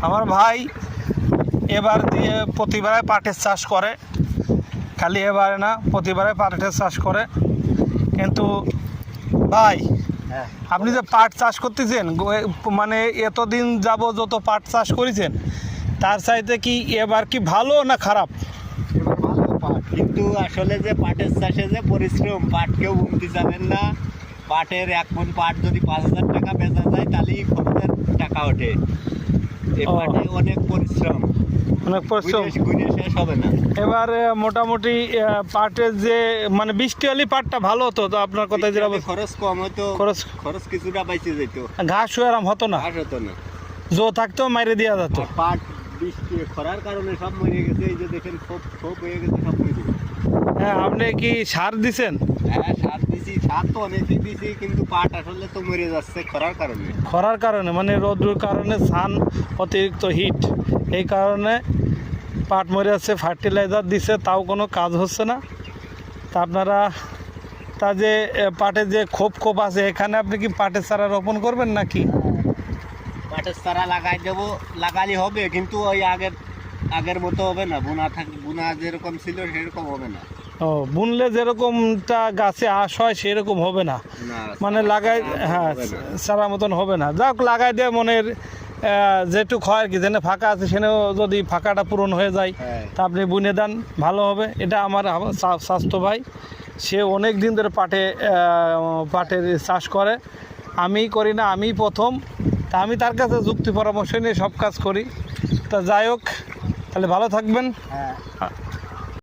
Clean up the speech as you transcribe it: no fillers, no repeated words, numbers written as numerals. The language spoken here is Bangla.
আমার ভাই এবার দিয়ে প্রতিবারে পাটের চাষ করে, খালি এবারে না প্রতিবারে পাটের চাষ করে। কিন্তু ভাই আপনি যে পাট চাষ করতেছেন, মানে এতদিন যাব যত পাট চাষ করেছেন তার চাইতে কি এবার কি ভালো না খারাপ? এবার ভালো পাট, কিন্তু আসলে যে পাটের চাষে যে পরিশ্রম, পাট কেউ বুনতে যাবেন না। পাটের 1 মণ পাট যদি 5,000 টাকা বেচা যায় তাহলেই খরচের টাকা ওঠে। এই পাটে অনেক পরিশ্রম, অনেক পরিশ্রম, গুনে শেষ হবে না। এবার মোটামুটি পাটের যে মানে বৃষ্টি হলে পাটটা ভালো হতো, তো আপনার কথায় যেটা খরচ কম হতো, খরচ কিছুটা বাইচে যেত, ঘাস আরাম হতো না, ঘাস হতো না, জো থাকতেও মাইরে দেওয়া যেত। পাট বৃষ্টি খরার কারণে সব মরে গেছে। এই যে দেখেন খোপ হয়ে গেছে সব মরে গেছে। হ্যাঁ, আপনি কি সার দিছেন? হ্যাঁ, সার দিছি, সার তো অনেকই দিছি, কিন্তু পাট আসলে তো মরে যাচ্ছে খরার কারণে। খরার কারণে মানে রোদের কারণে, সান অতিরিক্ত হিট, এই কারণে পাট মরে যাচ্ছে। ফার্টিলাইজার দিছে তাও কোনো কাজ হচ্ছে না। তা আপনারা তা যে পাটের যে খোপ আছে, এখানে আপনি কি পাটের চারা রোপণ করবেন নাকি? পাটের চারা লাগালে হবে, কিন্তু ওই আগের মতো হবে না। বুনা যেরকম ছিল সেরকম হবে না। ও, বুনলে যেরকমটা গাছে আশ হয় সেরকম হবে না, মানে লাগাই, হ্যাঁ, সারা মতন হবে না। যাক, লাগাই দিয়ে মনের যেটুক হয় আর কি, যেখানে ফাঁকা আছে সেখানেও যদি ফাঁকাটা পূরণ হয়ে যায় তা আপনি বুনে দেন, ভালো হবে। এটা আমার স্বাস্থ্য ভাই, সে অনেক দিন ধরে পাটের চাষ করে। আমি করি না, আমি প্রথম। তা আমি তার কাছে যুক্তি পরামর্শ নিয়ে সব কাজ করি। তা যাই হোক, তাহলে ভালো থাকবেন। হ্যাঁ।